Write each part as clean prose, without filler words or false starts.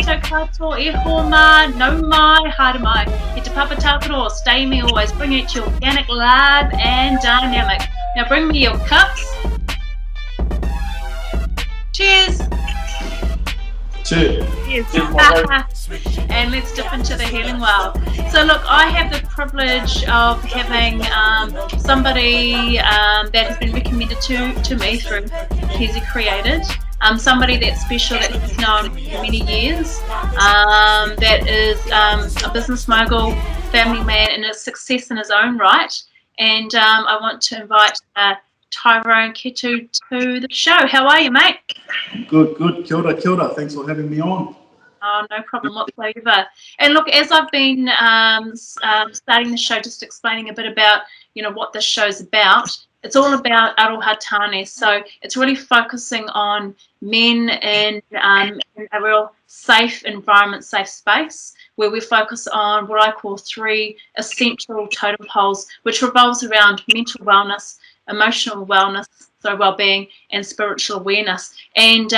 koutou katoa, e homa, no mai, haere mai. He te papa tākaro, StayMe Always, bring it to organic, live and dynamic. Now bring me your cups. Cheers. Cheers. And let's dip into the healing well. So look, I have the privilege of having somebody that has been recommended to me through Kezi Created. Somebody that's special, that he's known for many years, that is a business mogul, family man, and a success in his own right. And I want to invite Tyrone Ketu to the show. How are you, mate? Good. Kia ora, kia ora. Thanks for having me on. Oh, no problem whatsoever. And look, as I've been starting the show, just explaining a bit about, what this show's about, it's all about aroha tāne. So it's really focusing on men in a real safe environment, safe space, where we focus on what I call 3 essential totem poles, which revolves around mental wellness, emotional wellness, so well-being, and spiritual awareness. And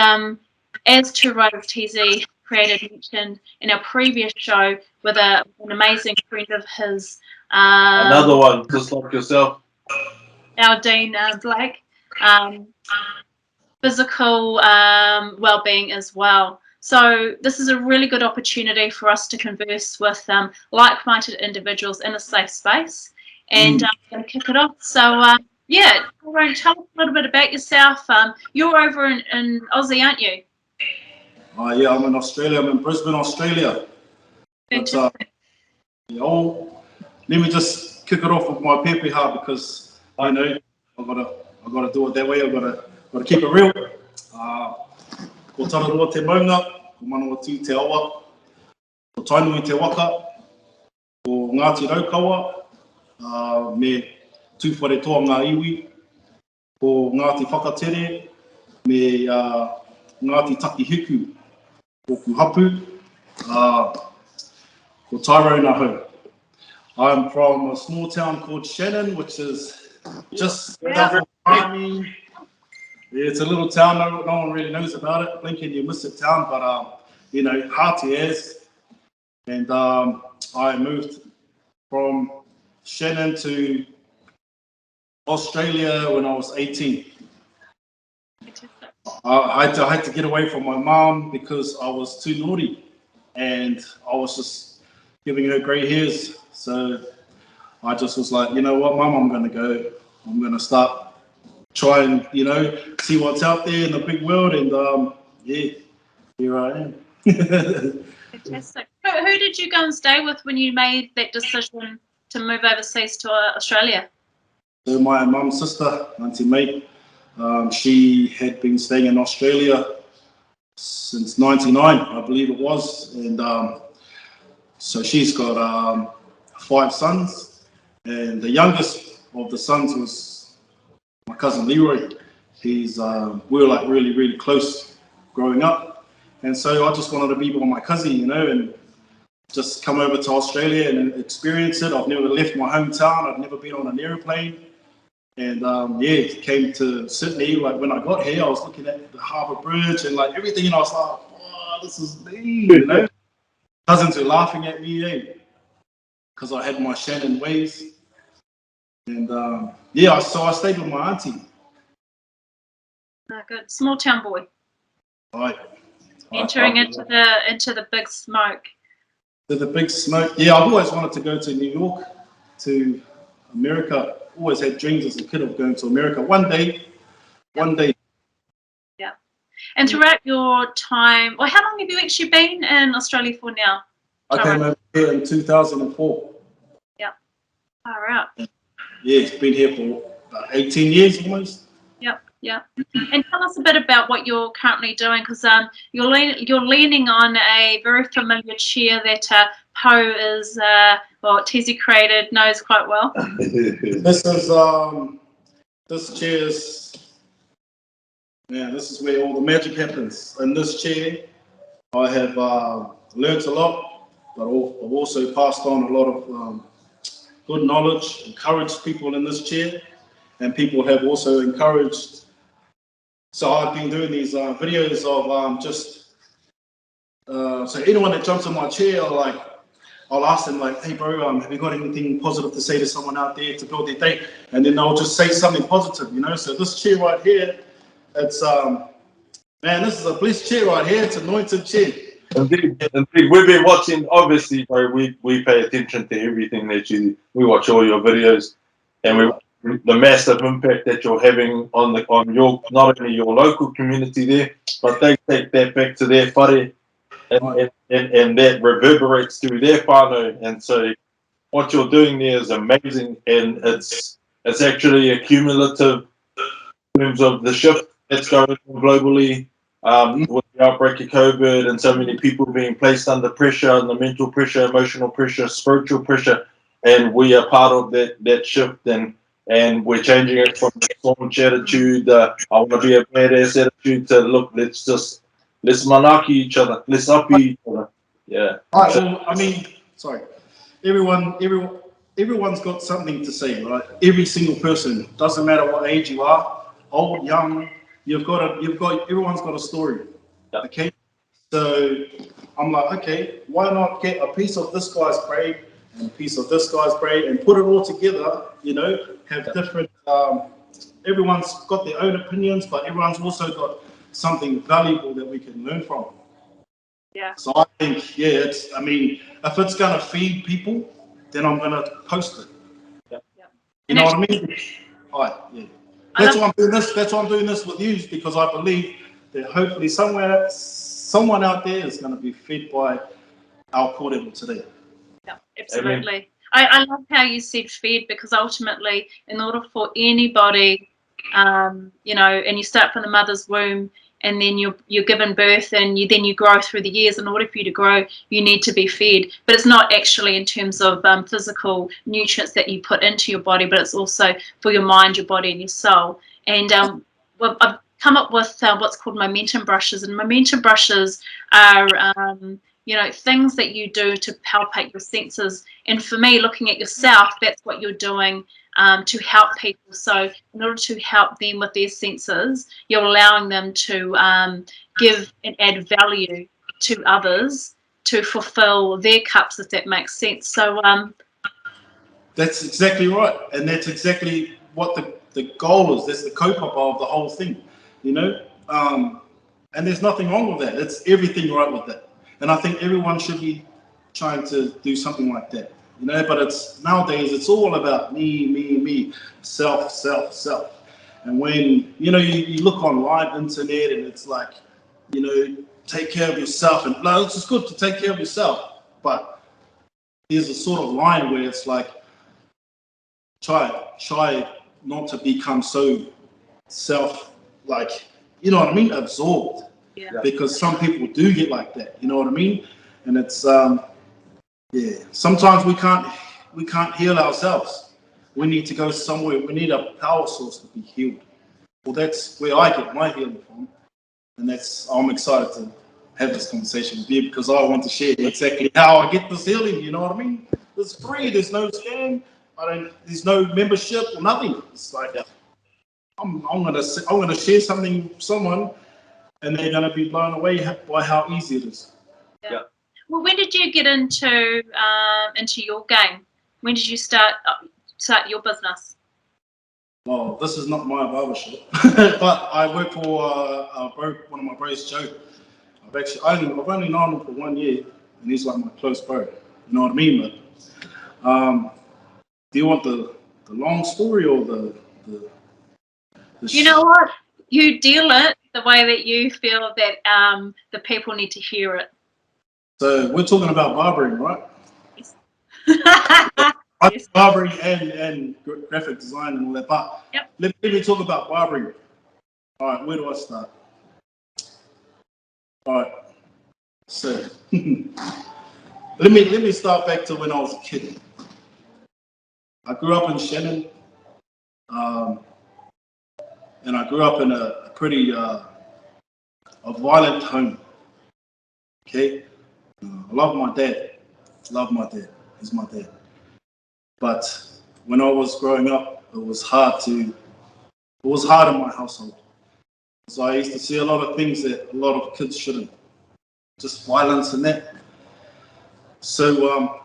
as Tyrone Ketu Created mentioned in our previous show with an amazing friend of his, another one just like yourself, our Dean Blake, physical well-being as well. So this is a really good opportunity for us to converse with like-minded individuals in a safe space. And I'm going to kick it off. So yeah, Tyrone, tell us a little bit about yourself. You're over in Aussie, aren't you? Yeah, I'm in Australia. I'm in Brisbane, Australia. Fantastic. Let me just kick it off with my pepeha, because I know I gotta do it that way. I gotta keep it real. Ko tararua te maunga, ko manawa tū te awa, ko tainui te waka, ko Ngāti Raukawa, me tūwhare toa ngā iwi, ko Ngāti Whakatere, me Ngāti Takihiku, ko Kuhapu, ko Tyrone ahau. I'm from a small town called Shannon, which is just south of Miami. It's a little town, no one really knows about it. Blink and you miss it town, but Hāti is. And I moved from Shannon to Australia when I was 18. I had to get away from my mom because I was too naughty, and I was just giving her grey hairs. So I just was like, you know what, Mum, I'm going to go. I'm going to start trying, see what's out there in the big world. And here I am. Fantastic. Who did you go and stay with when you made that decision to move overseas to Australia? So my mum's sister, Auntie May, she had been staying in Australia since '99, I believe it was. And so she's got 5 sons. And the youngest of the sons was my cousin Leroy. We were like really, really close growing up. And so I just wanted to be with my cousin, and just come over to Australia and experience it. I've never left my hometown. I've never been on an airplane. And came to Sydney. Like when I got here, I was looking at the Harbour Bridge and like everything, and I was like, wow, this is me, Cousins were laughing at me, because I had my Shannon ways. And so I stayed with my auntie. Good. Small town boy. Right. Entering into the big smoke. To the big smoke. Yeah, I've always wanted to go to New York, to America. Always had dreams as a kid of going to America. One day. Yeah. And throughout your time, how long have you actually been in Australia for now? I came over here in 2004. Yeah. All right. Yeah, it's been here for about 18 years almost. Yeah. And tell us a bit about what you're currently doing, because you're leaning on a very familiar chair that Poe is, Kezi Created knows quite well. This is where all the magic happens. In this chair, I have learnt a lot, but I've also passed on a lot of good knowledge, encouraged people in this chair, and people have also encouraged. So I've been doing these videos of just So anyone that jumps on my chair, like, I'll ask them, like, hey bro, have you got anything positive to say to someone out there to build their day? And then they'll just say something positive, you know. So this chair right here, it's man, this is a Bliss chair right here. It's an anointed chair. Indeed. We've been watching, obviously, bro, we pay attention to everything that we watch all your videos, and the massive impact that you're having on your, not only your local community there, but they take that back to their whare, and that reverberates through their whānau. And so what you're doing there is amazing, and it's actually a cumulative in terms of the shift that's going on globally, with the outbreak of COVID and so many people being placed under pressure, under mental pressure, emotional pressure, spiritual pressure, and we are part of that shift, and we're changing it from the staunch attitude, I want to be a badass attitude, to look, let's manaki each other, let's uppy each other. Yeah. All right, well, I mean, sorry. Everyone's got something to say, right? Every single person, doesn't matter what age you are, old, young, everyone's got a story. Yeah. Okay? So I'm like, okay, why not get a piece of this guy's braid and a piece of this guy's braid and put it all together, you know, have different, everyone's got their own opinions, but everyone's also got something valuable that we can learn from. Yeah. So I think, yeah, I mean, if it's going to feed people, then I'm going to post it. Yeah. You know what I mean? All right, yeah. That's why I'm doing this. That's why I'm doing this with you, because I believe that hopefully someone out there is going to be fed by our kōrero today. Yeah, absolutely. I love how you said fed, because ultimately, in order for anybody, you know, and you start from the mother's womb, and then you're given birth, and then you grow through the years. In order for you to grow, you need to be fed. But it's not actually in terms of physical nutrients that you put into your body, but it's also for your mind, your body, and your soul. And I've come up with what's called momentum brushes, and momentum brushes are you know, things that you do to palpate your senses. And for me, looking at yourself, that's what you're doing to help people. So in order to help them with their senses, you're allowing them to give and add value to others to fulfill their cups, if that makes sense. So that's exactly right, and that's exactly what the goal is. That's the kaupapa of the whole thing, you know. And there's nothing wrong with that. It's everything right with that. And I think everyone should be trying to do something like that, you know. But it's nowadays it's all about me, self. And when you know you look online, internet, and it's like, you know, take care of yourself, and no, it's just good to take care of yourself. But there's a sort of line where it's like, try not to become so self, like, you know what I mean, absorbed. yeah. Because some people do get like that, you know what I mean? And it's yeah, sometimes we can't heal ourselves. We need to go somewhere. We need a power source to be healed. Well, that's where I get my healing from, and I'm excited to have this conversation with you, because I want to share exactly how I get this healing. You know what I mean? It's free. There's no scam. There's no membership or nothing. It's like, I'm gonna share something with someone, and they're gonna be blown away by how easy it is. Yeah. Well, when did you get into your game? When did you start your business? Well, this is not my barbershop, but I work for one of my bros, Joe. I've only known him for 1 year, and he's like my close bro. You know what I mean? But do you want the long story or the You know what? You deal it the way that you feel that the people need to hear it. So we're talking about barbering, right? Yes. Yes. Barbering and graphic design and all that. But yep. Let me talk about barbering. All right, where do I start? All right. So let me start back to when I was a kid. I grew up in Shannon, and I grew up in a pretty a violent home. Okay, I love my dad. He's my dad. But when I was growing up, it was hard in my household. So I used to see a lot of things that a lot of kids shouldn't. just violence and that. So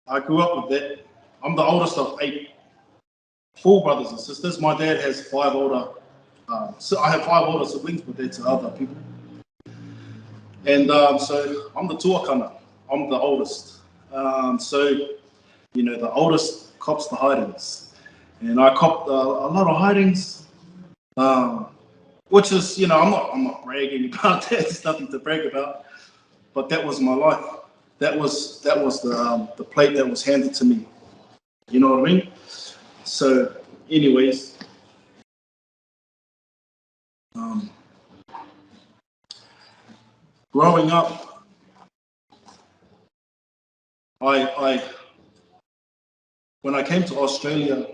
I grew up with that. I'm the oldest of 8, 4 brothers and sisters. My dad has 5 older. So I have 5 older siblings, but they're to other people. And so I'm the tuakana. I'm the oldest. So, you know, the oldest cops the hidings. And I copped a lot of hidings, which is, you know, I'm not bragging about that. It's nothing to brag about. But that was my life. That was the plate that was handed to me. You know what I mean? So, anyways, growing up, when I came to Australia,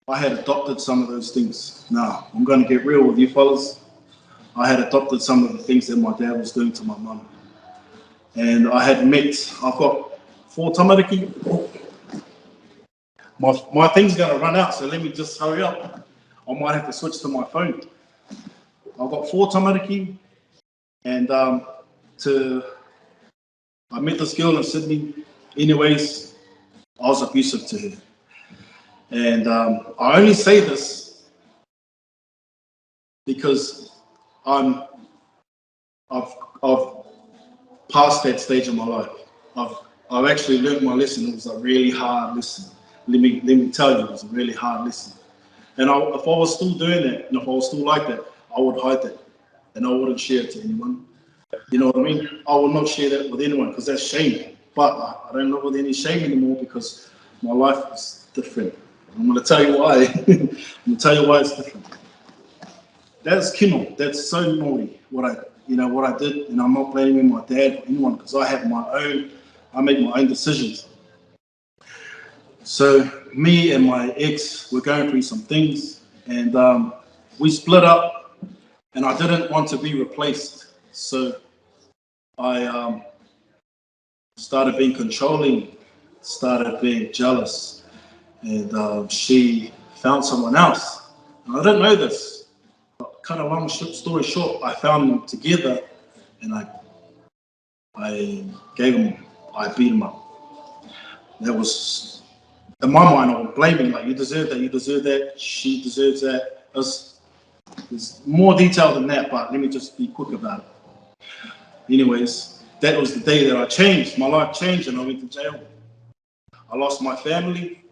I had adopted some of those things. Now, I'm going to get real with you fellas. I had adopted some of the things that my dad was doing to my mum. And I've got 4 tamariki. My thing's going to run out, so let me just hurry up. I might have to switch to my phone. I've got 4 tamariki, and I met this girl in Sydney. Anyways, I was abusive to her. And I only say this because I've passed that stage of my life. I've actually learned my lesson. It was a really hard lesson. Let me tell you, it was a really hard lesson. And if I was still doing that, and if I was still like that, I would hide that, and I wouldn't share it to anyone. You know what I mean? I would not share that with anyone because that's shame. But I don't live with any shame anymore because my life is different. I'm going to tell you why. I'm going to tell you why it's different. That's kino. That's so naughty what I did, and I'm not blaming my dad or anyone because I make my own decisions. So me and my ex were going through some things, and we split up, and I didn't want to be replaced. So I started being controlling, started being jealous, and she found someone else. And I didn't know this. Kind of long story short, I found them together, and I beat him up. That was, in my mind, I was blaming, like, you deserve that, she deserves that. There's more detail than that, but let me just be quick about it. Anyways, that was the day that I changed. My life changed, and I went to jail. I lost my family.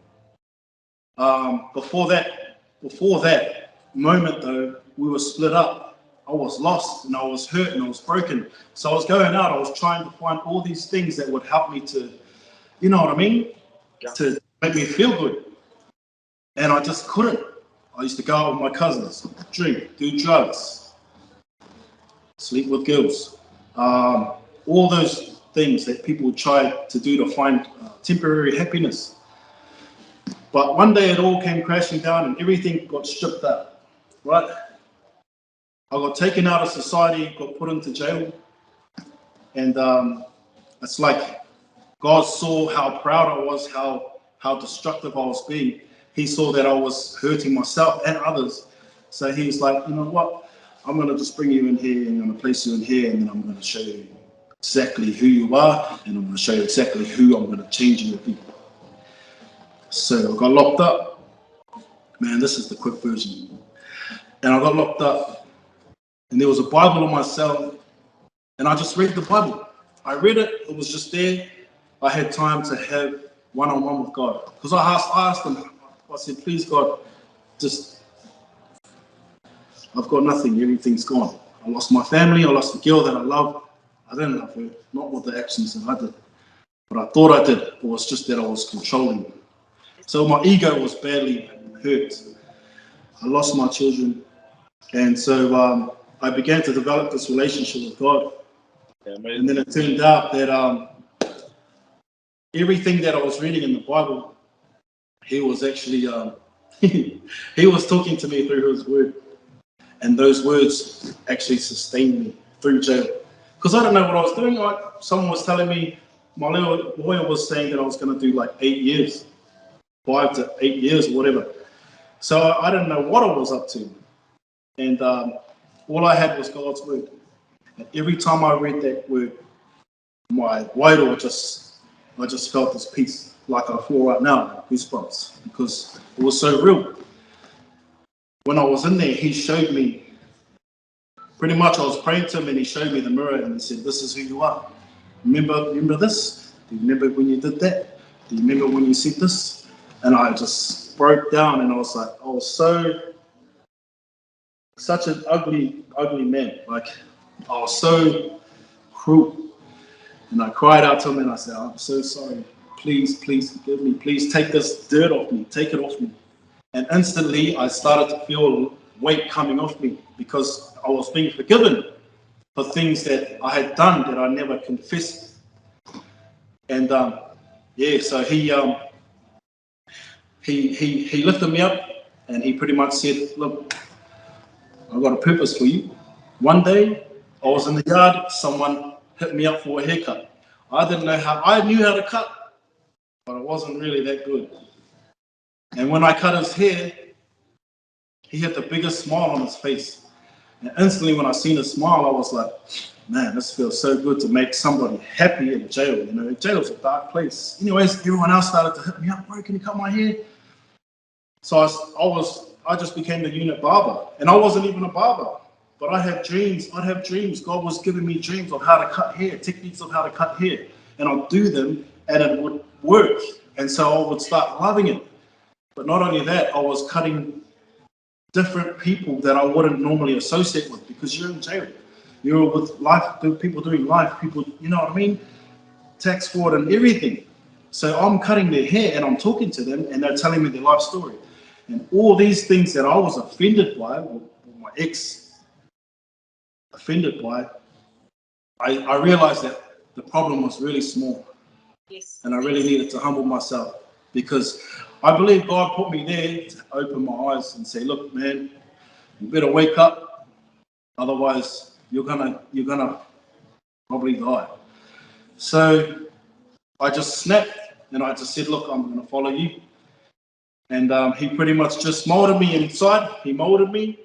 Before that moment, though, we were split up. I was lost, and I was hurt, and I was broken. So I was going out. I was trying to find all these things that would help me to, you know what I mean, to make me feel good. And I just couldn't. I used to go out with my cousins, drink, do drugs, sleep with girls, all those things that people try to do to find temporary happiness. But one day it all came crashing down and everything got stripped up, right? I got taken out of society, got put into jail, and it's like God saw how proud I was, how destructive I was being. He saw that I was hurting myself and others. So he was like, you know what? I'm going to just bring you in here, and I'm going to place you in here, and then I'm going to show you exactly who you are, and I'm going to show you exactly who I'm going to change you to be. So I got locked up. Man, this is the quick version. And I got locked up, and there was a Bible on my cell, and I just read the Bible. I read it. It was just there. I had time to have one-on-one with God. Because I asked him, I said, please, God, I've got nothing. Everything's gone. I lost my family. I lost the girl that I love. I didn't love her, not with the actions that I did. But I thought I did. It was just that I was controlling. So my ego was badly hurt. I lost my children. And so I began to develop this relationship with God. And then it turned out that everything that I was reading in the Bible, he was actually, he was talking to me through his word. And those words actually sustained me through jail. Because I don't know what I was doing. Like, someone was telling me, my lawyer was saying that I was going to do like 8 years, 5 to 8 years or whatever. So I didn't know what I was up to. And all I had was God's word. And every time I read that word, my wairua I just felt this peace, like I feel right now, goosebumps, because it was so real. When I was in there, he showed me, pretty much I was praying to him and he showed me the mirror and he said, this is who you are. Remember this? Do you remember when you did that? Do you remember when you said this? And I just broke down and I was like, I was such an ugly man. Like, I was so cruel. And I cried out to him and I said, I'm so sorry. Please forgive me. Please take this dirt off me. Take it off me. And instantly I started to feel weight coming off me because I was being forgiven for things that I had done that I never confessed. And so he lifted me up and he pretty much said, look, I've got a purpose for you. One day I was in the yard, someone hit me up for a haircut. I knew how to cut, but it wasn't really that good. And when I cut his hair, he had the biggest smile on his face. And instantly when I seen his smile, I was like, man, this feels so good to make somebody happy in jail. You know, jail's a dark place. Anyways, everyone else started to hit me up, bro, can you cut my hair? So I just became the unit barber. And I wasn't even a barber, but I had dreams. I'd have dreams. God was giving me dreams of how to cut hair, techniques of how to cut hair. And I'd do them and it would work. And so I would start loving it. But not only that, I was cutting different people that I wouldn't normally associate with because you're in jail. You're with life, people doing life, people, you know what I mean? Tax fraud and everything. So I'm cutting their hair and I'm talking to them and they're telling me their life story. And all these things that I was offended by, or my ex offended by, I realized that the problem was really small. Yes. And I really needed to humble myself because I believe God put me there to open my eyes and say, look, man, you better wake up. Otherwise, you're gonna probably die. So I just snapped and I just said, look, I'm gonna follow you. And he pretty much just molded me inside. He molded me.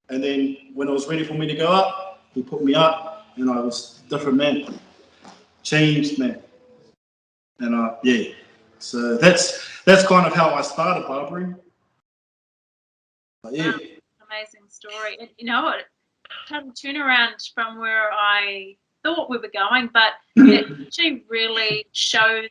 And then when it was ready for me to go up, he put me up and I was a different man, changed man. And so that's kind of how I started barbering. But yeah. Amazing story. And you know what? Total turnaround from where I thought we were going, but it actually really shows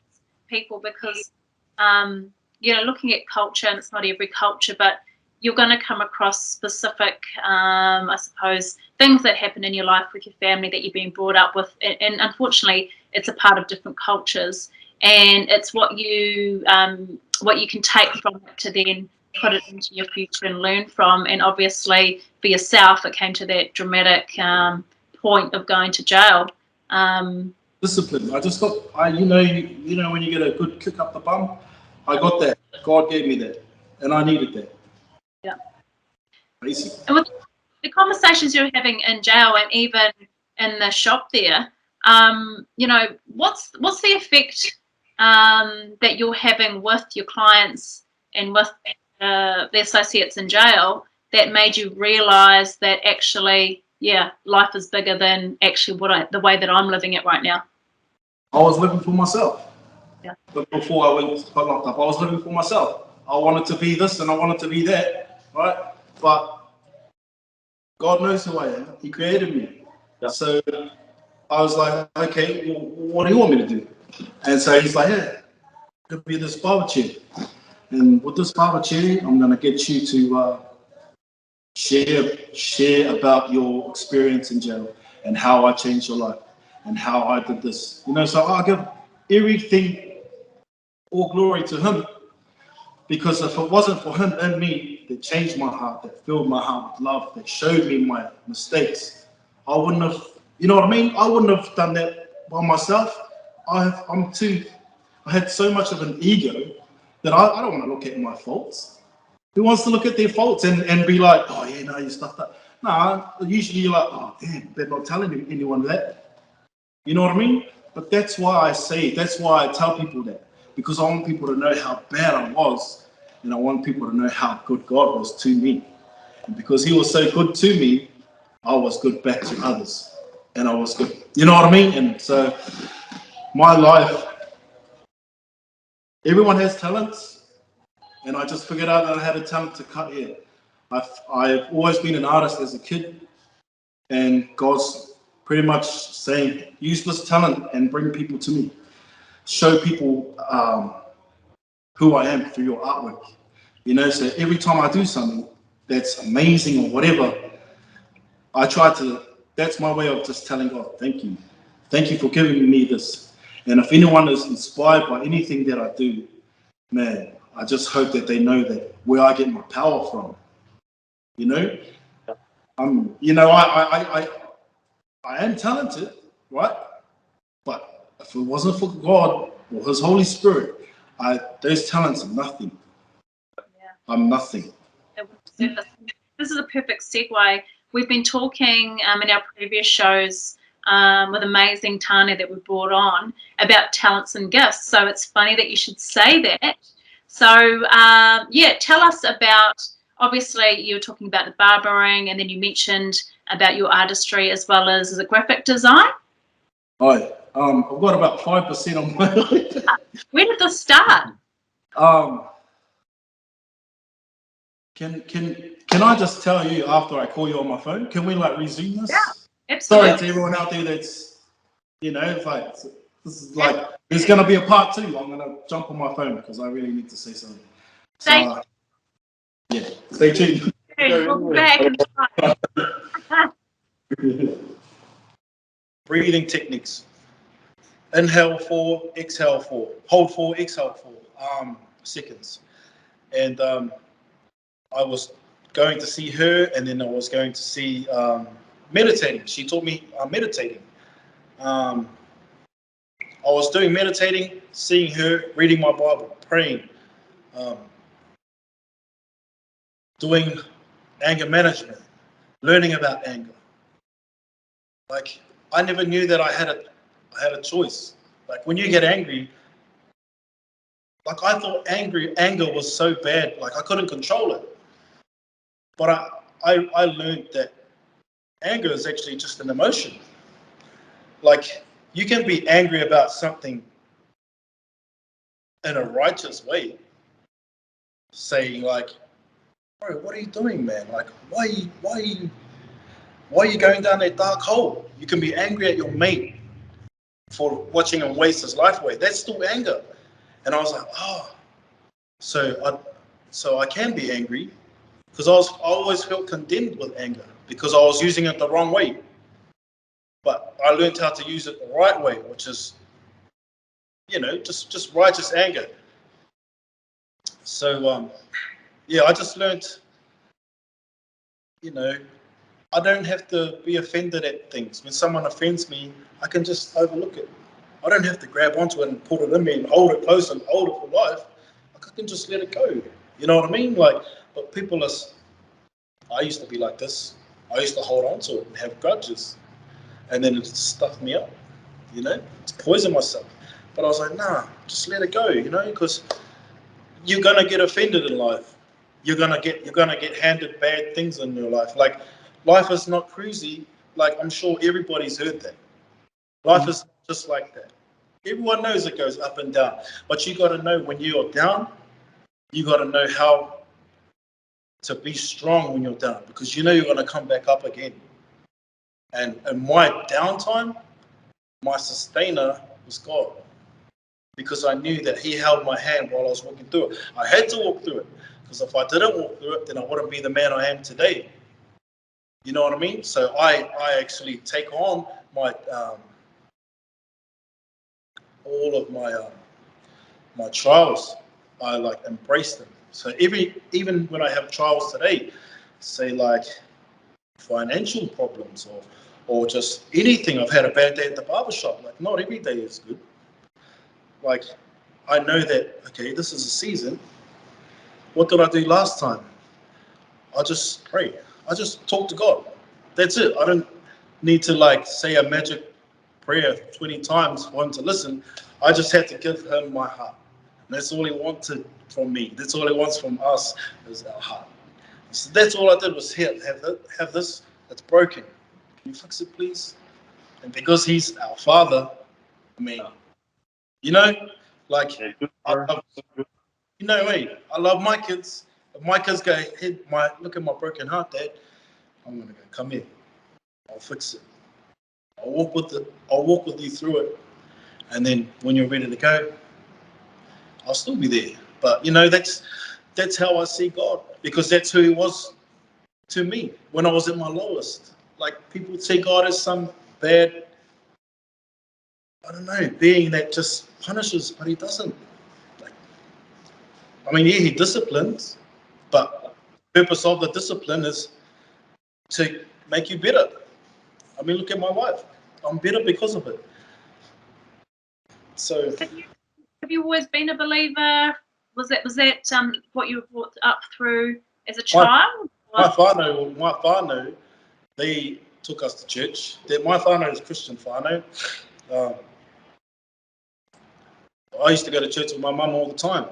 people because, looking at culture, and it's not every culture, but you're going to come across specific, I suppose, things that happen in your life with your family that you've been brought up with. And unfortunately, it's a part of different cultures. And it's what you can take from it to then put it into your future and learn from. And obviously for yourself, it came to that dramatic point of going to jail. Discipline. I just got, you know when you get a good kick up the bum, I got that. God gave me that, and I needed that. Yeah. Basically. And with the conversations you're having in jail and even in the shop there, what's the effect that you're having with your clients and with the associates in jail that made you realize that actually, life is bigger than actually the way that I'm living it right now? I was living for myself. Yeah. But before I got locked up, I was living for myself. I wanted to be this and I wanted to be that, right? But God knows who I am. He created me. Yeah. So I was like, okay, well, what do you want me to do? And so he's like, yeah, could be this barber chair. And with this barber chair, I'm going to get you to share about your experience in jail and how I changed your life and how I did this. So I give everything, all glory to him, because if it wasn't for him and me that changed my heart, that filled my heart with love, that showed me my mistakes, I wouldn't have, you know what I mean? I wouldn't have done that by myself. I had so much of an ego that I don't want to look at my faults. Who wants to look at their faults and be like, oh yeah, no, you stuffed up? No, usually you're like, oh damn, better not telling anyone that. You know what I mean? But that's why that's why I tell people that. Because I want people to know how bad I was, and I want people to know how good God was to me. And because he was so good to me, I was good back to others. and I was good. You know what I mean? And so my life, everyone has talents, and I just figured out that I had a talent to cut hair. I've always been an artist as a kid, and God's pretty much saying, use this talent and bring people to me. Show people who I am through your artwork. You know, so every time I do something that's amazing or whatever, I try to, that's my way of just telling God, thank you. Thank you for giving me this. And if anyone is inspired by anything that I do, man, I just hope that they know that where I get my power from. You know, you know, I am talented, right? But if it wasn't for God or His Holy Spirit, those talents are nothing. Yeah. I'm nothing. This is a perfect segue. We've been talking in our previous shows with amazing Tane that we brought on about talents and gifts. So it's funny that you should say that. So yeah, tell us about, obviously you were talking about the barbering, and then you mentioned about your artistry as well as the graphic design. I've got about 5% on my life. Where did this start? Can I just tell you after I call you on my phone? Can we like resume this? Yeah, absolutely. Sorry to everyone out there that's, you know, it's like, this is like, there's going to be a part 2. I'm going to jump on my phone because I really need to say something. So, yeah, stay tuned. We'll be back. Breathing techniques. Inhale 4, exhale 4. Hold 4, exhale 4 seconds. And I was going to see her, and then I was going to see meditating. She taught me meditating. I was doing meditating, seeing her, reading my Bible, praying, doing anger management, learning about anger. Like, I never knew that I had a choice. Like, when you get angry, like I thought anger was so bad, like I couldn't control it. But I learned that anger is actually just an emotion. Like, you can be angry about something in a righteous way, saying like, bro, what are you doing, man? Like, why are you going down that dark hole? You can be angry at your mate for watching him waste his life away. That's still anger. And I was like, oh, so I can be angry, because I always felt condemned with anger because I was using it the wrong way. But I learned how to use it the right way, which is, you know, just righteous anger. So yeah, I just learned, you know, I don't have to be offended at things. When someone offends me, I can just overlook it. I don't have to grab onto it and put it in me and hold it close and hold it for life. Like, I can just let it go. You know what I mean? Like, but people I used to be like this. I used to hold on to it and have grudges, and then it stuffed me up, you know, to poison myself. But I was like, nah, just let it go, you know, because you're gonna get offended in life. You're gonna get handed bad things in your life. Like, life is not cruisy. Like, I'm sure everybody's heard that. Life is just like that. Everyone knows it goes up and down, but you got to know when you're down. You got to know how to be strong when you're down, because you know you're going to come back up again. And in my downtime, my sustainer was God, because I knew that He held my hand while I was walking through it. I had to walk through it, because if I didn't walk through it, then I wouldn't be the man I am today. You know what I mean? So I actually take on my all of my trials. I like embrace them. So even when I have trials today, say like financial problems or just anything. I've had a bad day at the barbershop. Like, not every day is good. Like, I know that, okay, this is a season. What did I do last time? I just pray. I just talk to God. That's it. I don't need to like say a magic prayer 20 times for Him to listen. I just had to give Him my heart. And that's all He wanted from me. That's all He wants from us, is our heart. So that's all I did was have this that's broken. Can you fix it, please? And because he's our father, I mean, you know, like, Yeah, good, I bro. love, you know me, I love my kids. If my kids go, hey, look at my broken heart, Dad, I'm gonna go, come here, I'll fix it. I'll walk with you through it. And then when you're ready to go, I'll still be there. But you know, that's how I see God, because that's who he was to me when I was at my lowest. Like, people see God as some bad, I don't know, being that just punishes, but he doesn't. Like, I mean, yeah, he disciplines, but the purpose of the discipline is to make you better. I mean, look at my wife. I'm better because of it. So Have you always been a believer? Was that what you were brought up through as a child? my whānau, they took us to church. My whānau is Christian whānau. I used to go to church with my mum all the time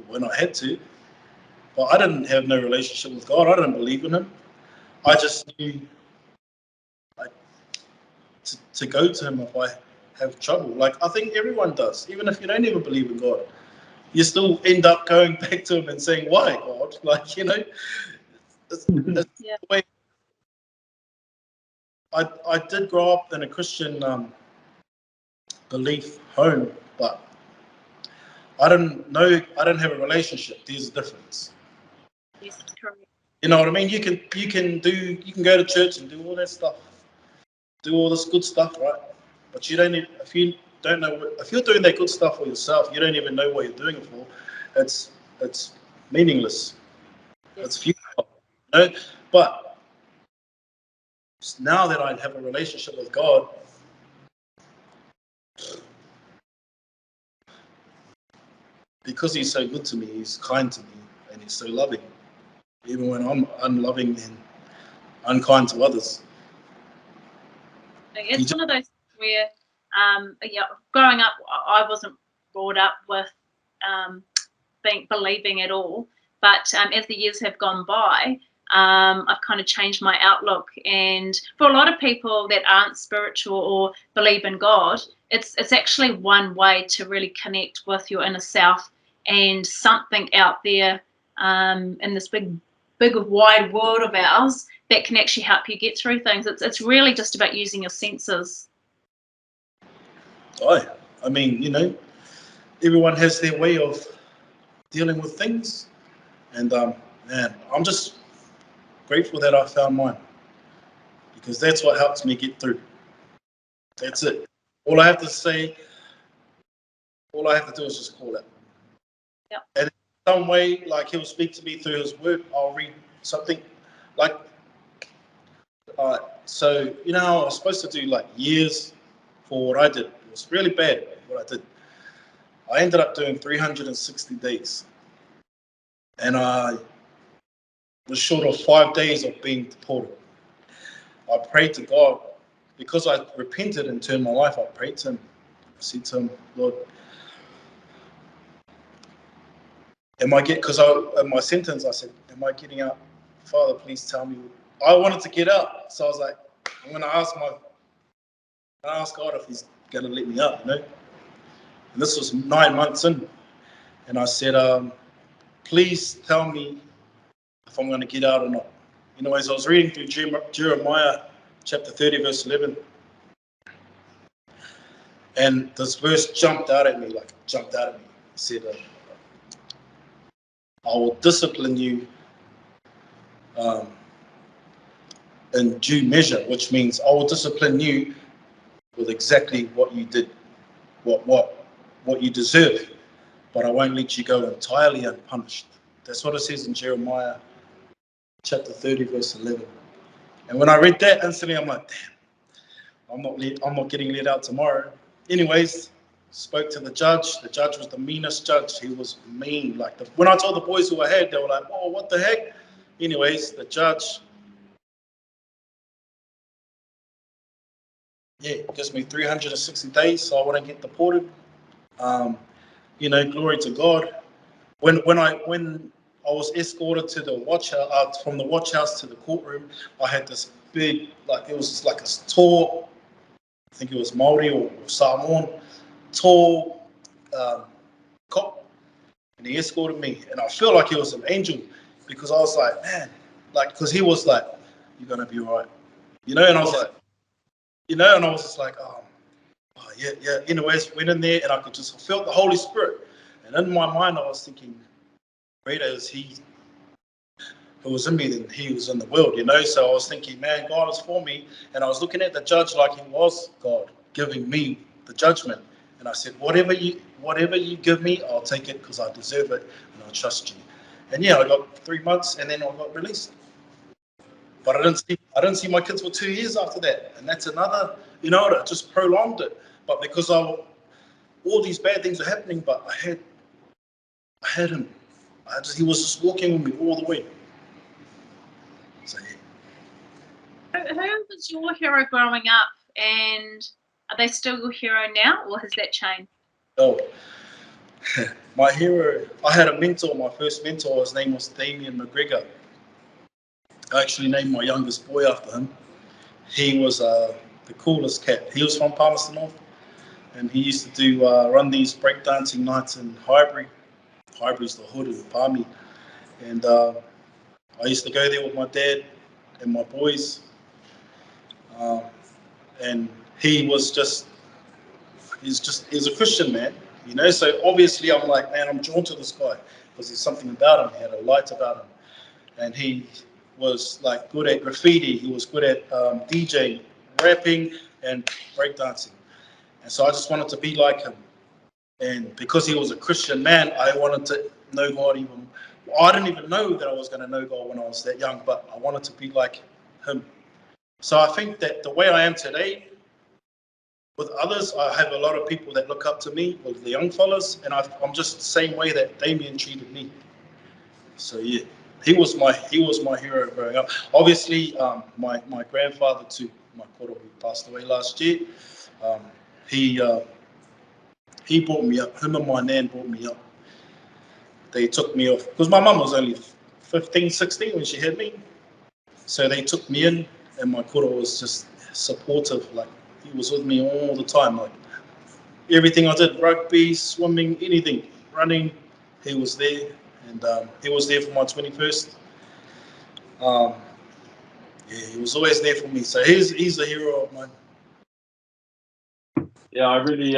when I had to, but I didn't have no relationship with God. I didn't believe in him. I just knew, like, to go to him if I have trouble. Like, I think everyone does. Even if you don't even believe in God, you still end up going back to him and saying, why, God? Like, you know, it's the way. I did grow up in a Christian belief home, but I didn't have a relationship. There's a difference. Yes, correct. You know what I mean? You can go to church and do all that stuff, do all this good stuff, right? But you don't. If you don't know if you're doing that good stuff for yourself, you don't even know what you're doing it for. It's meaningless. Yes. It's futile. You know? But now that I have a relationship with God, because he's so good to me, he's kind to me, and he's so loving, even when I'm unloving and unkind to others. It's one of those where, growing up, I wasn't brought up with believing at all. But as the years have gone by, I've kind of changed my outlook. And for a lot of people that aren't spiritual or believe in God, it's actually one way to really connect with your inner self and something out there in this big wide world of ours that can actually help you get through things. It's really just about using your senses. I mean, you know, everyone has their way of dealing with things, and man, I'm just grateful that I found mine, because that's what helps me get through. That's it. All I have to do is just call it. Yep. And in some way, like, he'll speak to me through his word. I'll read something, like, so, you know, I was supposed to do like years for what I did. It was really bad what I did. I ended up doing 360 days, and I was short of 5 days of being deported. I prayed to God, because I repented and turned my life. I prayed to him. I said to him, Lord, in my sentence, I said, am I getting out? Father, please tell me. I wanted to get out. So I was like, I'm going to ask God if he's going to let me out, you know? And this was 9 months in. And I said, please tell me if I'm going to get out or not. You know, as I was reading through Jeremiah chapter 30, verse 11, and this verse jumped out at me. It said, I will discipline you in due measure, which means I will discipline you with exactly what you did, what you deserve, but I won't let you go entirely unpunished. That's what it says in Jeremiah chapter 30, verse 11. And when I read that, instantly I'm like, damn, I'm not getting let out tomorrow. Anyways, spoke to the judge. The judge was the meanest judge. He was mean. Like, when I told the boys who I had, they were like, oh, what the heck? Anyways, the judge, gives me 360 days so I wouldn't get deported. You know, glory to God. When I was escorted to the watch house, from the watch house to the courtroom, I had this big, like it was like a tall, I think it was Maori or Samoan, tall cop, and he escorted me, and I felt like he was an angel because I was like, man, like, because he was like, you're gonna be all right, and I was like, and I was just like, yeah. Anyways, went in there, and I could just felt the Holy Spirit, and in my mind, I was thinking, greater is He who was in me than he was in the world, So I was thinking, man, God is for me, and I was looking at the judge like he was God, giving me the judgment. And I said, whatever you give me, I'll take it because I deserve it and I trust you. And yeah, I got 3 months and then I got released. But I didn't see my kids for 2 years after that. And that's another, it just prolonged it. But because all these bad things were happening, but I had him. He was just walking with me all the way. So yeah. Who was your hero growing up, and are they still your hero now, or has that changed? Oh, my hero, I had a mentor, my first mentor, his name was Damien McGregor. I actually named my youngest boy after him. He was the coolest cat. He was from Palmerston North, and he used to run these breakdancing nights in Highbury. Highbury's the hood of Palmy. And I used to go there with my dad and my boys. And he's a Christian man, So obviously I'm like, man, I'm drawn to this guy because there's something about him. He had a light about him, and he was like good at graffiti. He was good at DJing, rapping, and breakdancing. And so I just wanted to be like him. And because he was a Christian man, I wanted to know God even. I didn't even know that I was going to know God when I was that young, but I wanted to be like him. So I think that the way I am today, with others, I have a lot of people that look up to me, with the young fellas, and I'm just the same way that Damien treated me. So yeah, he was my hero growing up. Obviously, my grandfather too, my koro, who passed away last year. Um, he brought me up. Him and my nan brought me up. They took me off because my mum was only 15, 16 when she had me. So they took me in, and my koro was just supportive. Like he was with me all the time. Like everything I did, rugby, swimming, anything, running, he was there. And he was there for my 21st. Yeah, he was always there for me. So he's a hero of mine. Yeah, I really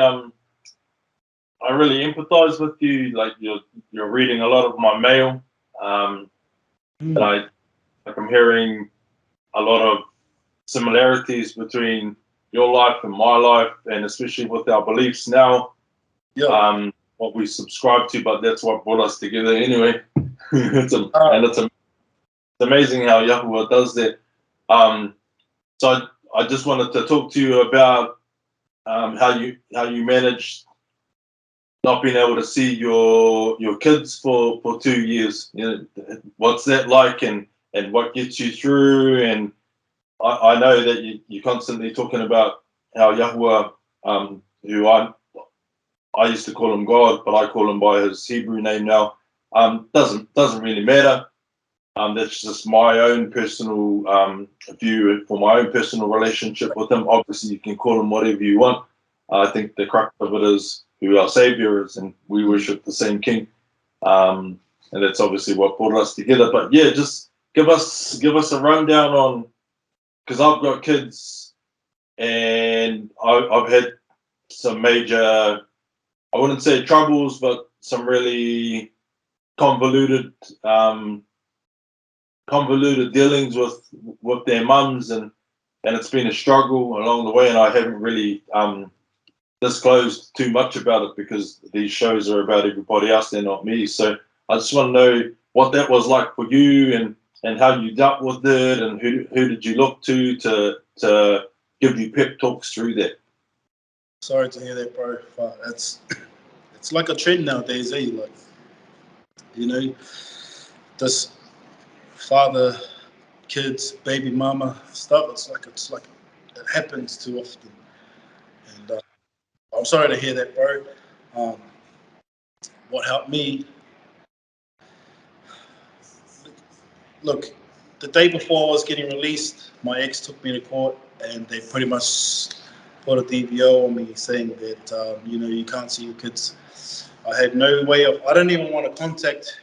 empathize with you. Like you're reading a lot of my mail, and I'm hearing a lot of similarities between your life and my life, and especially with our beliefs now. Yeah. What we subscribe to, but that's what brought us together anyway. It's amazing how Yahuwah does that. So I just wanted to talk to you about how you managed not being able to see your kids for 2 years. What's that like, and what gets you through? And I know that you're constantly talking about how Yahuwah, who I used to call him God, but I call him by his Hebrew name now. Doesn't really matter. That's just my own personal view for my own personal relationship with him. Obviously, you can call him whatever you want. I think the crux of it is who our Savior is, and we worship the same King. And that's obviously what brought us together. But yeah, just give us a rundown on, because I've got kids, and I've had some major, I wouldn't say troubles, but some really convoluted dealings with their mums, and it's been a struggle along the way, and I haven't really disclosed too much about it because these shows are about everybody else, they're not me. So I just want to know what that was like for you, and how you dealt with it, and who did you look to give you pep talks through that. Sorry to hear that, bro. But it's like a trend nowadays, Like, this father, kids, baby mama stuff. It's like it happens too often. And I'm sorry to hear that, bro. What helped me? Look, the day before I was getting released, my ex took me to court, and they pretty much put a DVO on me, saying that you can't see your kids. I had no way of. I didn't even want to contact.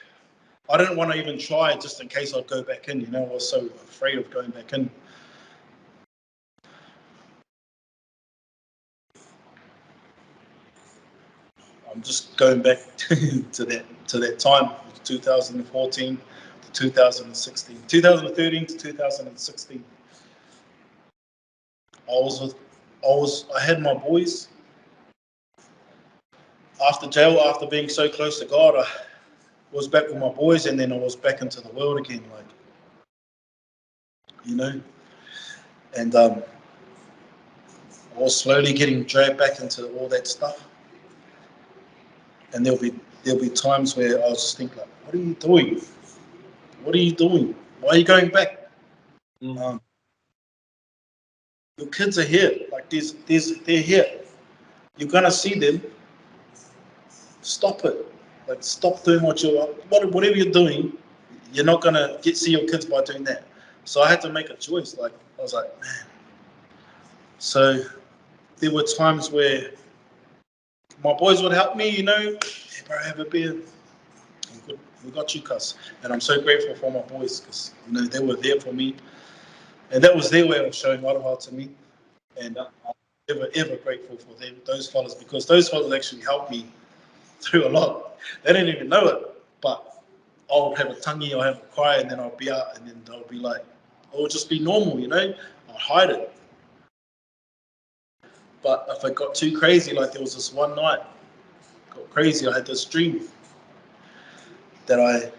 I didn't want to even try, just in case I'd go back in. I was so afraid of going back in. I'm just going back to that time, 2014 to 2016, 2013 to 2016. I had my boys. After jail, after being so close to God, I was back with my boys, and then I was back into the world again, and I was slowly getting dragged back into all that stuff. And there'll be times where I'll just think like, what are you doing? What are you doing? Why are you going back? Your kids are here. Like they're here. You're gonna see them. Stop it. Like stop doing whatever you're doing. You're not gonna see your kids by doing that. So I had to make a choice. Like I was like, man. So there were times where my boys would help me. Hey, bro, have a beer. We got you, cuz. And I'm so grateful for my boys, because they were there for me, and that was their way of showing Aroha to me. And I'm ever grateful for them, those fellas, because those fellas actually helped me through a lot. They didn't even know it, but I'll have a tangi, I'll have a cry, and then I'll be out, and then they'll be like, it'll just be normal, I'll hide it. But if it got too crazy, like there was this one night, got crazy, I had this dream that I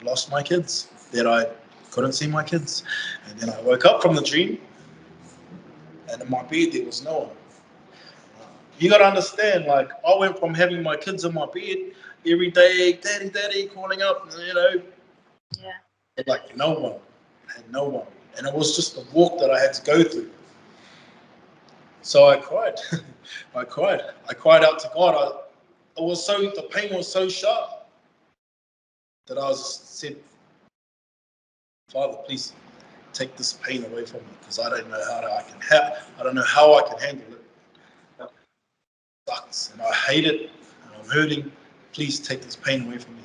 lost my kids, that I couldn't see my kids. And then I woke up from the dream, and in my bed there was no one. You got to understand, like, I went from having my kids in my bed every day, daddy, daddy, calling up, Yeah. like no one, had no one. And it was just the walk that I had to go through. So I cried. I cried out to God. The pain was so sharp that I said, Father, please take this pain away from me, because I don't know I don't know how I can handle it. It sucks, and I hate it, and I'm hurting. Please take this pain away from me.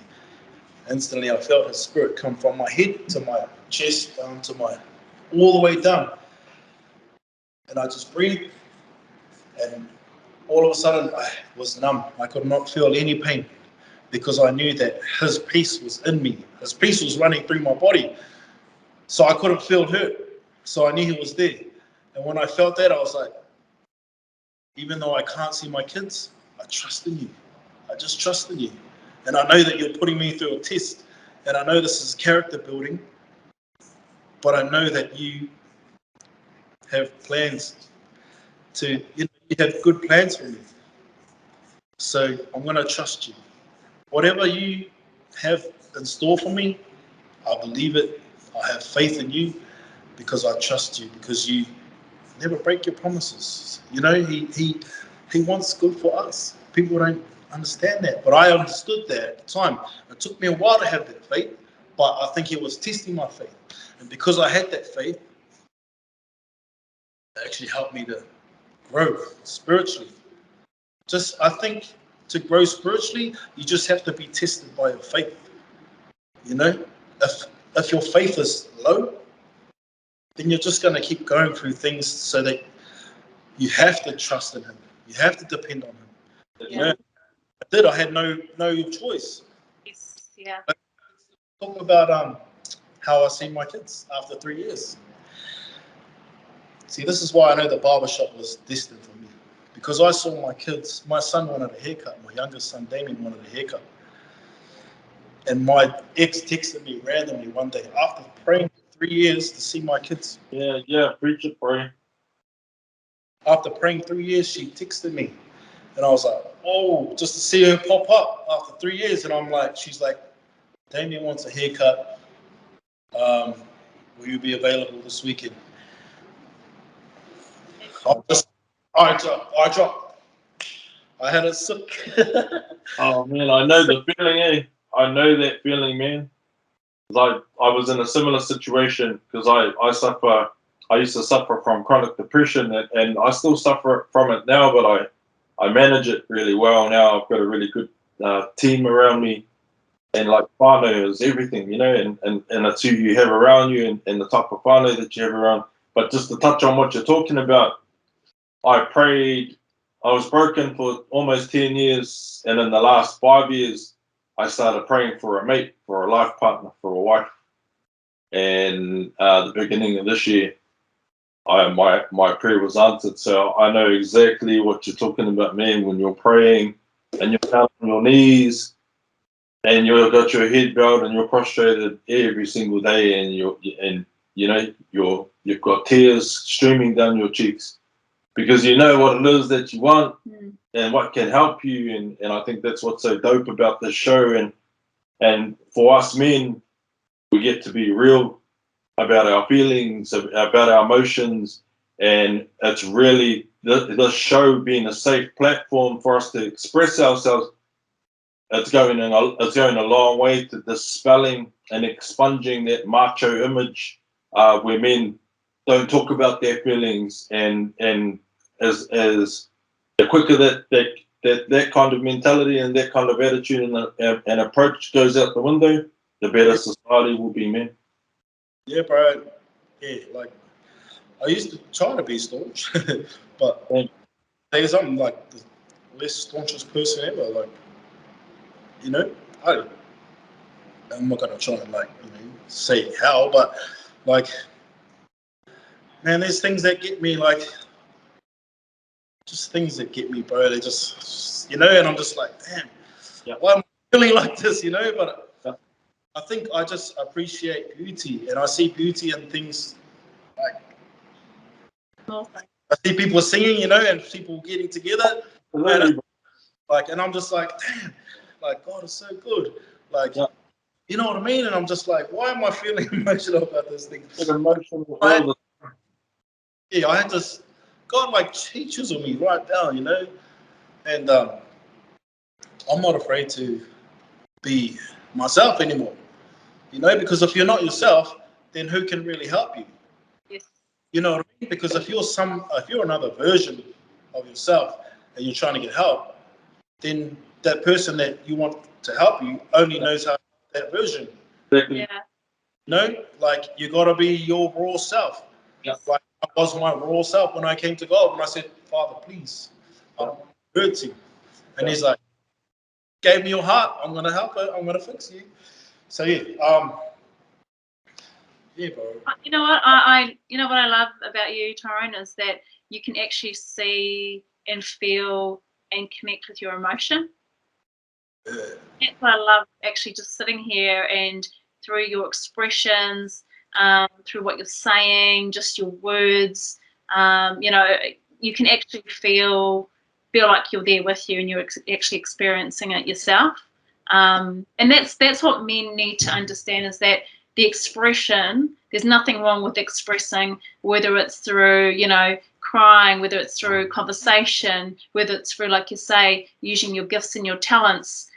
Instantly, I felt His Spirit come from my head to my chest, down to all the way down. And I just breathed, and all of a sudden, I was numb. I could not feel any pain, because I knew that His peace was in me. His peace was running through my body. So I couldn't feel hurt. So I knew He was there. And when I felt that, I was like, even though I can't see my kids, I trust in you. I just trust in you. And I know that you're putting me through a test. And I know this is character building. But I know that you have plans you have good plans for me. So I'm going to trust you. Whatever you have in store for me, I believe it. I have faith in you, because I trust you, because you never break your promises. He wants good for us. People don't understand that, but I understood that at the time. It took me a while to have that faith, but I think He was testing my faith. And because I had that faith, it actually helped me to grow spiritually. I think to grow spiritually, you just have to be tested by your faith. If your faith is low, then you're just going to keep going through things, so that you have to trust in Him. You have to depend on Him. Yeah. I had no choice. Yes. Yeah. Talk about how I see my kids after 3 years. See, this is why I know the barbershop was destined for me. Because I saw my kids. My son wanted a haircut. My youngest son, Damien, wanted a haircut. And my ex texted me randomly one day after praying for 3 years to see my kids. Yeah, preach it, bro. After praying 3 years, she texted me. And I was like, oh, just to see her pop up after 3 years. And she's like, Damien wants a haircut. Will you be available this weekend? I dropped. I had a sick. Oh man, I know the feeling, eh? I know that feeling, man. I was in a similar situation because I used to suffer from chronic depression, and I still suffer from it now, but I manage it really well now. I've got a really good team around me, and like whānau is everything, and it's who you have around you and the type of whānau that you have around. But just to touch on what you're talking about, I was broken for almost 10 years, and in the last 5 years, I started praying for a mate, for a life partner, for a wife. And the beginning of this year, my prayer was answered. So I know exactly what you're talking about, man. When you're praying and you're down on your knees and you've got your head bowed and you're prostrated every single day, and you've got tears streaming down your cheeks because you know what it is that you want and what can help you. And I think that's what's so dope about this show. And for us men, we get to be real about our feelings, about our emotions, and it's really the show being a safe platform for us to express ourselves. It's going a long way to dispelling and expunging that macho image where men don't talk about their feelings, and as the quicker that kind of mentality and that kind of attitude and approach goes out the window, the better society will be, man. Yeah, bro. Yeah, like I used to try to be staunch, but I'm like the less staunchest person ever. Like, I'm not gonna try and say how, but like, man, there's things that get me, like, just things that get me, bro. They just, and I'm just like, damn, why am I feeling like this, But I think I just appreciate beauty, and I see beauty in things like I see people singing, and people getting together, and I'm just like, damn, like God is so good, like. You know what I mean? And I'm just like, why am I feeling emotional about this thing? I had this, God teaches on me right down, and I'm not afraid to be myself anymore, because if you're not yourself, then who can really help you? Yes. You know what I mean? Because if you're another version of yourself and you're trying to get help, then that person that you want to help you only knows how that version. Yeah. You got to be your raw self. Like I was my raw self when I came to God, and I said, Father, please, I'm hurting. And He's like, gave me your heart. I'm gonna help it. I'm gonna fix you. So yeah, bro. You know what I love about you, Tyrone, is that you can actually see and feel and connect with your emotion. That's what I love, actually, just sitting here and through your expressions, through what you're saying, just your words, you can actually feel like you're there with you and you're actually experiencing it yourself. And that's what men need to understand, is that the expression, there's nothing wrong with expressing, whether it's through, crying, whether it's through conversation, whether it's through, like you say, using your gifts and your talents.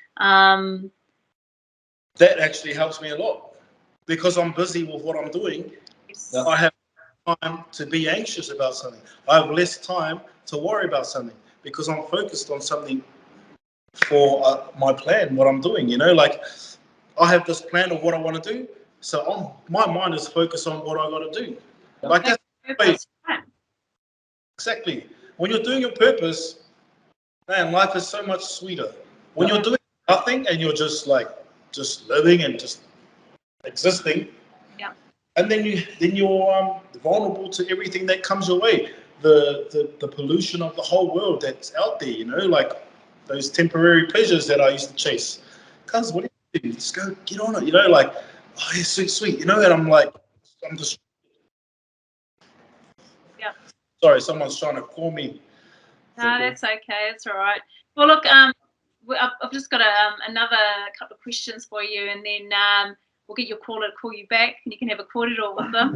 That actually helps me a lot because I'm busy with what I'm doing. Yes. I have time to be anxious about something. I have less time to worry about something because I'm focused on something for my plan, what I'm doing. I have this plan of what I want to do, so my mind is focused on what I got to do. That's exactly. When you're doing your purpose, man, life is so much sweeter. When you're doing nothing and you're just living and just existing, and then you're vulnerable to everything that comes your way. The pollution of the whole world that's out there, like those temporary pleasures that I used to chase. Cuz what do you do? Just go get on it, oh, it's sweet, and I'm just. Yeah. Sorry, someone's trying to call me. No, that's okay. It's all right. Well, look, I've just got another couple of questions for you, and then we'll get your caller to call you back, and you can have a cordial with them.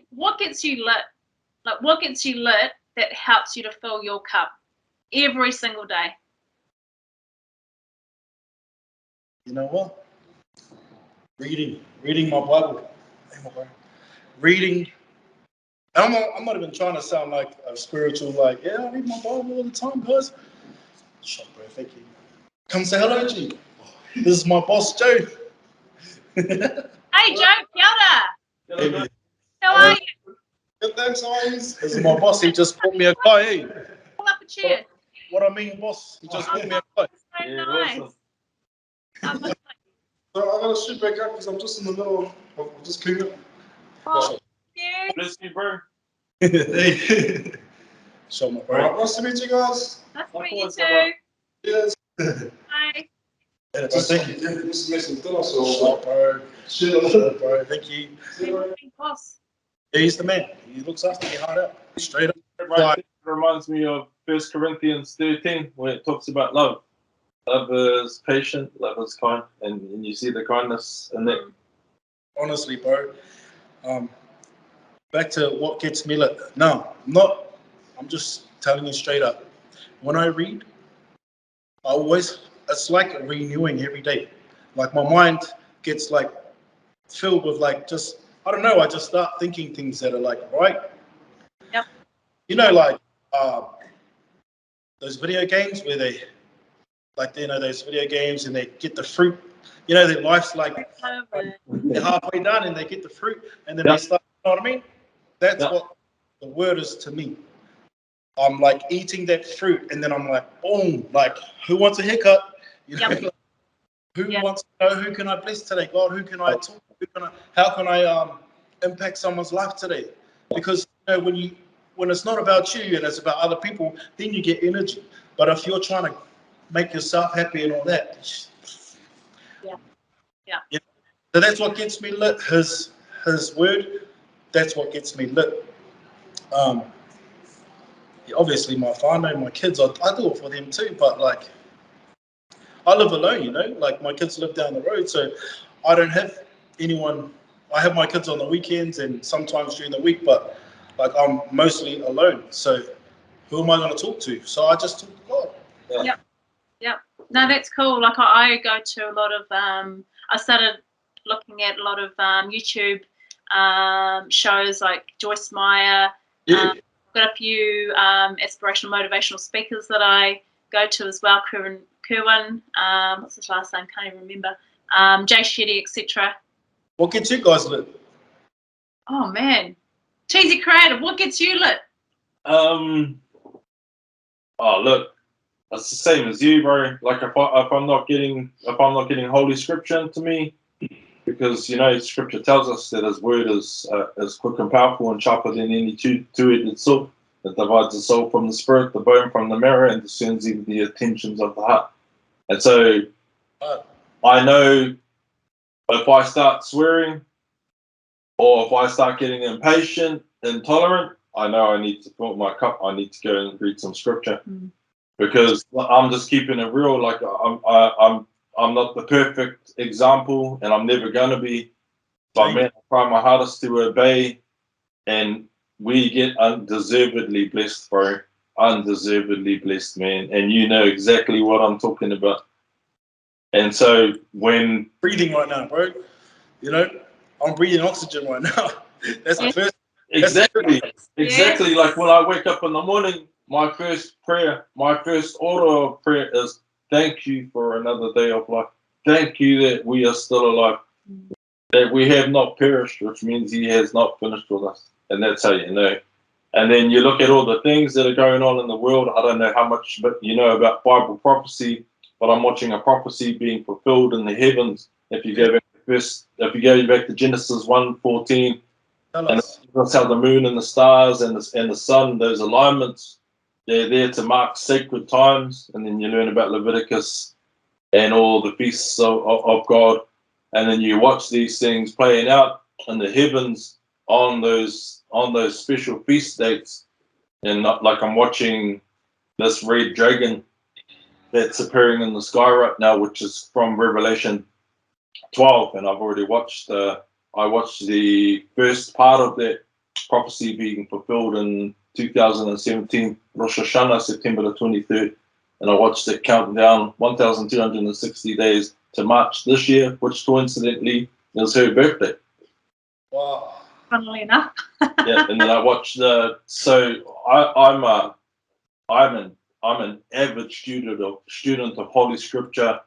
What gets you lit? Like, what gets you lit that helps you to fill your cup every single day? You know what? Reading my Bible. Reading. I'm not even trying to sound like a spiritual, like, yeah, I read my Bible all the time, guys. Shut up, bro, thank you. Come say hello, G. This is my boss, Joe. Hey, Joe, kia ora. Hey, How are you? good, thanks, guys. This is my boss. He just bought me a guy, hey. Pull up a chair. What I mean, boss, he just bought me a guy. So Yeah, nice. awesome. So I gotta shoot back up because I'm just in the middle of just cleaning up. Oh, you. Bless you, bro. Hey. Show my bro. Nice to meet you guys. Nice to meet you Likewise, too. Yes. Bye. Thank you. This is making dinner, so bro. Shit, bro. Thank you. Big boss. Yeah, he's the man. He looks after me hard out. Straight up. Right, it reminds me of 1 Corinthians 13, where it talks about love. Love is patient, love is kind, and you see the kindness in that. Honestly, bro. Back to what gets me lit. No, I'm not. I'm just telling you straight up. When I read, it's like renewing every day. Like my mind gets like filled with like just, I don't know, I just start thinking things that are like, right? Yep. You know, like those video games where they, like, you know, those video games and they get the fruit, you know, their life's like, they're halfway done and they get the fruit and then they start, you know what I mean? That's what the word is to me. I'm like eating that fruit and then I'm like, boom, like, who wants a haircut? You know, like, who wants to know who can I bless today? God, who can I talk to? How can I impact someone's life today? Because, you know, when it's not about you and it's about other people, then you get energy. But if you're trying to make yourself happy and all that, so that's what gets me lit. His word, that's what gets me lit. Obviously my family and my kids, I do it for them too, but like I live alone, you know, like my kids live down the road, so I don't have anyone. I have my kids on the weekends and sometimes during the week, but like I'm mostly alone, so who am I going to talk to? So I just talk to God. Yep. No, that's cool. Like I go to a lot of I started looking at a lot of YouTube shows like Joyce Meyer. Got a few aspirational motivational speakers that I go to as well. Kerwin, what's his last name? Can't even remember. Jay Shetty, etc. What gets you guys lit? Oh man, cheesy creative. What gets you lit? Oh look, it's the same as you, bro. Like if I'm not getting Holy Scripture into me, because you know Scripture tells us that His word is quick and powerful and sharper than any two-edged sword that divides the soul from the spirit, the bone from the marrow, and discerns even the intentions of the heart. And so I know if I start swearing or if I start getting impatient, intolerant, I know I need to fill my cup. I need to go and read some Scripture because I'm just keeping it real. Like I'm not the perfect example, and I'm never going to be. But man, I try my hardest to obey, and we get undeservedly blessed, bro. Undeservedly blessed, man. And you know exactly what I'm talking about. And so when breathing right now, bro, you know, I'm breathing oxygen right now. That's the first. Exactly. Like when I wake up in the morning, my first order of prayer is thank you for another day of life. Thank you that we are still alive, that we have not perished, which means He has not finished with us. And that's how you know. And then you look at all the things that are going on in the world. I don't know how much but you know about Bible prophecy, but I'm watching a prophecy being fulfilled in the heavens. If you go back to Genesis 1:14, and that's how the moon and the stars and the sun, those alignments, they're there to mark sacred times. And then you learn about Leviticus and all the feasts of God. And then you watch these things playing out in the heavens on those special feast dates. And not like I'm watching this red dragon that's appearing in the sky right now, which is from Revelation 12. And I've already watched I watched the first part of that prophecy being fulfilled in 2017, Rosh Hashanah, September the 23rd. And I watched it count down 1,260 days to March this year, which coincidentally It was her birthday. Wow. Funnily enough. Yeah, and then I watched I'm an avid student of Holy Scripture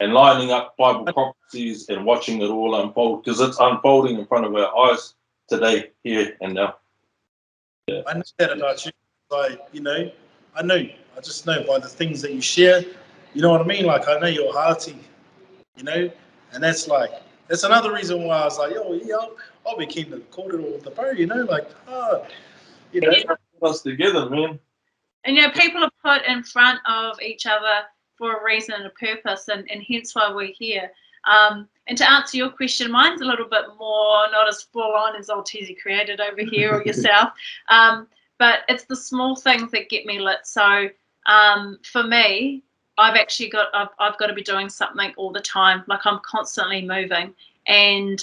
and lining up Bible prophecies and watching it all unfold, because it's unfolding in front of our eyes today, here and now. Yeah. I know that about you. Like, I just know by the things that you share, you know what I mean? Like, I know you're hearty, and that's another reason why I was like, I'll be keen to record it all with the bro, Put us together, man. And people are put in front of each other for a reason and a purpose, and hence why we're here. And to answer your question, mine's a little bit more not as full on as old Tizzy created over here or yourself, but it's the small things that get me lit. So for me, I've got to be doing something all the time. Like, I'm constantly moving, and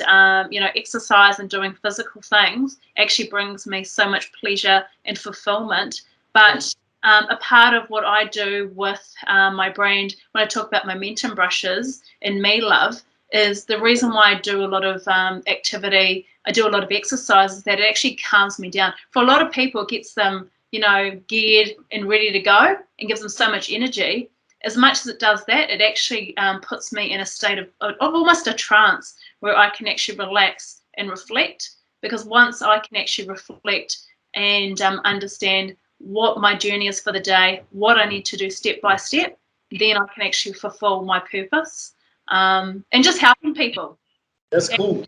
exercise and doing physical things actually brings me so much pleasure and fulfillment. But a part of what I do with my brand, when I talk about momentum brushes and Me Love, is the reason why I do a lot of activity, I do a lot of exercise, is that it actually calms me down. For a lot of people, it gets them, geared and ready to go and gives them so much energy. As much as it does that, it actually puts me in a state of almost a trance, where I can actually relax and reflect. Because once I can actually reflect and understand what my journey is for the day, what I need to do step by step, then I can actually fulfill my purpose, and just helping people. That's cool.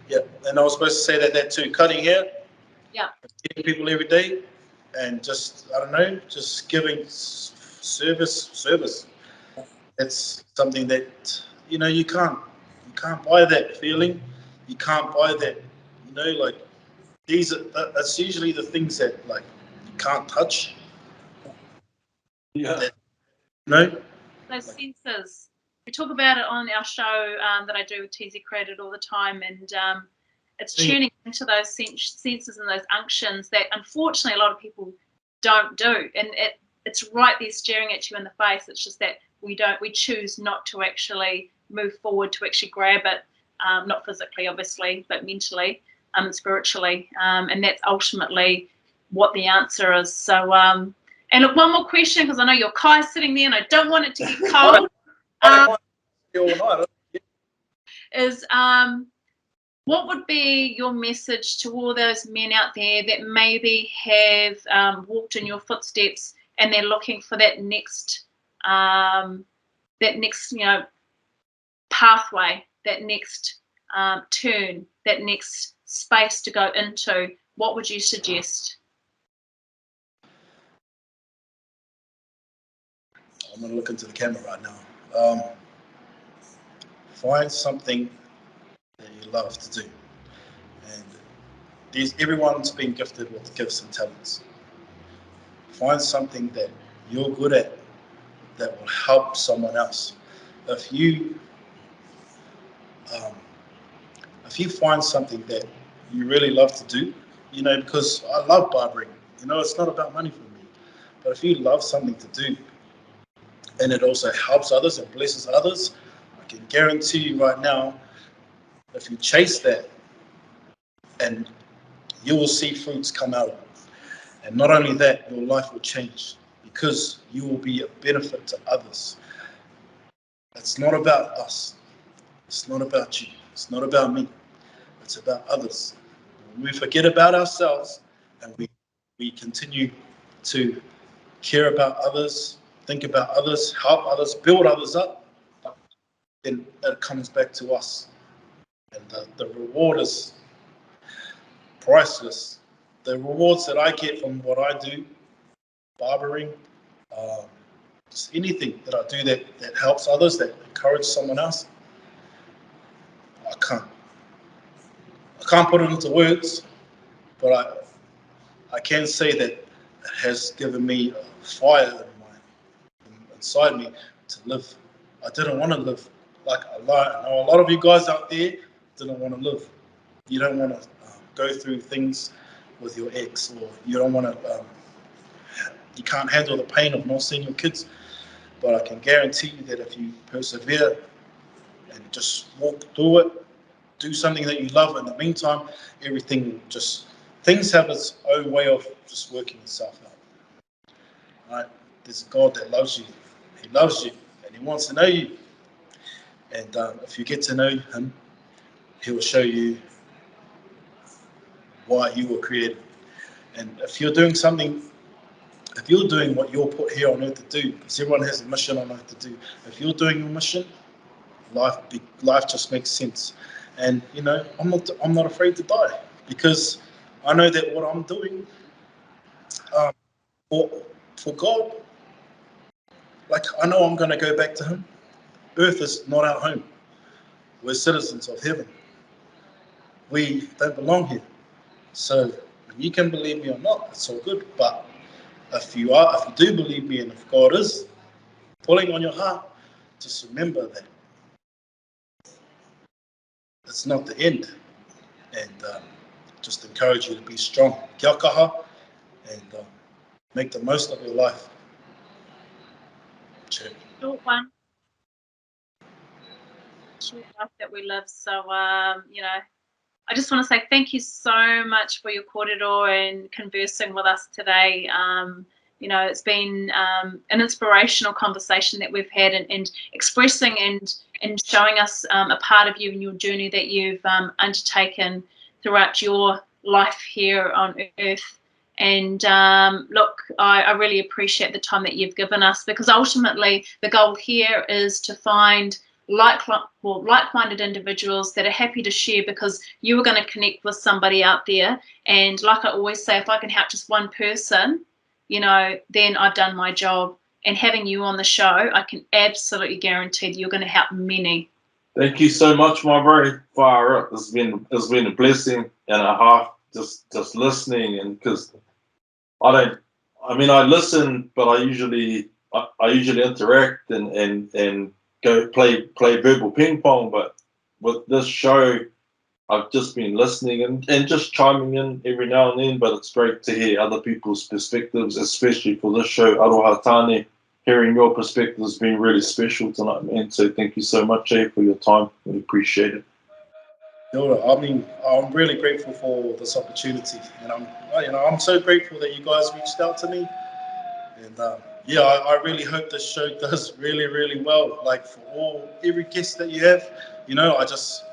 Yeah, and I was supposed to say that too. Cutting hair. Yeah. Getting people every day, and just just giving service. It's something that you can't buy that feeling. You can't buy that. Like, that's usually the things that, like, you can't touch. Yeah. Those senses. We talk about it on our show that I do with TZ Created all the time, and it's tuning into those senses and those unctions that unfortunately a lot of people don't do, and it's right there staring at you in the face. It's just that we choose not to actually move forward to actually grab it, not physically obviously, but mentally and spiritually, and that's ultimately what the answer is. So and look, one more question, because I know your Kai's sitting there and I don't want it to get cold. Is what would be your message to all those men out there that maybe have walked in your footsteps and they're looking for that next pathway, that next turn, that next space to go into? What would you suggest? I'm going to look into the camera right now. Find something that you love to do. And everyone's been gifted with gifts and talents. Find something that you're good at that will help someone else. If you find something that you really love to do, because I love barbering, it's not about money for me. But if you love something to do, and it also helps others and blesses others, I can guarantee you right now, if you chase that, and you will see fruits come out of it. And not only that, your life will change, because you will be a benefit to others. It's not about us. It's not about you. It's not about me. It's about others. When we forget about ourselves and we continue to care about others, think about others, help others, build others up, then it comes back to us. And the reward is priceless. The rewards that I get from what I do, barbering, just anything that I do that helps others, that encourages someone else, I can't put it into words, but I can say that it has given me a fire inside me to live. I didn't want to live like a lot. I know a lot of you guys out there didn't want to live. You don't want to go through things with your ex, or you don't want to. You can't handle the pain of not seeing your kids. But I can guarantee you that if you persevere and just walk through it. Do something that you love. In the meantime, things have its own way of just working itself out. Right? There's a God that loves you. He loves you, and He wants to know you. And if you get to know Him, He will show you why you were created. And if you're doing what you're put here on earth to do, because everyone has a mission on earth to do, if you're doing your mission, life just makes sense. And I'm not afraid to die, because I know that what I'm doing for God, like, I know I'm going to go back to Him. Earth is not our home. We're citizens of heaven. We don't belong here. So you can believe me or not, it's all good. But if you do believe me, and if God is pulling on your heart, just remember that it's not the end. And just encourage you to be strong. Kia kaha, and make the most of your life. Cheers. Short one. Short life that we live. So, I just want to say thank you so much for your kōrero and conversing with us today. It's been an inspirational conversation that we've had, and expressing and showing us a part of you and your journey that you've undertaken throughout your life here on earth. And look, I really appreciate the time that you've given us, because ultimately the goal here is to find like-minded individuals that are happy to share, because you are going to connect with somebody out there. And like I always say, if I can help just one person, then I've done my job. And having you on the show, I can absolutely guarantee that you're going to help many. Thank you so much, my bro. Fire up. It's been a blessing and a half just listening, and because I listen, but I usually interact and go play verbal ping pong. But with this show, I've just been listening and just chiming in every now and then. But it's great to hear other people's perspectives, especially for this show, Aroha Tāne. Hearing your perspective has been really special tonight, man. So thank you so much, for your time. We appreciate it. I'm really grateful for this opportunity, and I'm so grateful that you guys reached out to me. And I really hope this show does really, really well. Like, for every guest that you have, I just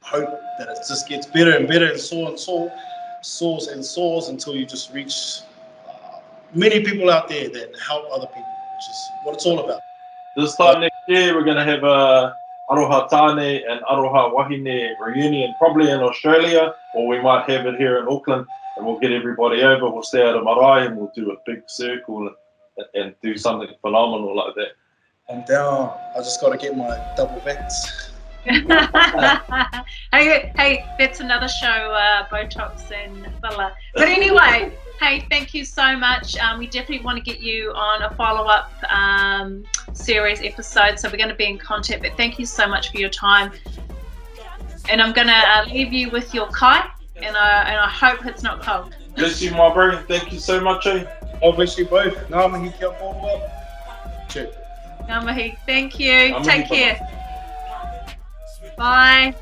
hope that it just gets better and better, and soars until you just reach many people out there that help other people, which is what it's all about. This time next year, we're going to have a Aroha Tāne and Aroha Wahine reunion, probably in Australia, or we might have it here in Auckland, and we'll get everybody over. We'll stay out of Marae and we'll do a big circle and do something phenomenal like that. I'm down. I just got to get my double vets. Hey, that's another show, Botox and filler. But anyway, hey, thank you so much. We definitely want to get you on a follow-up series episode, so we're going to be in contact. But thank you so much for your time. And I'm going to leave you with your kai, and I hope it's not cold. Bless you, my bro. Thank you so much, I bless you both. Ngā mihi kia kōrua. Cheers. Ngā mihi. Thank you. Take care. Bye.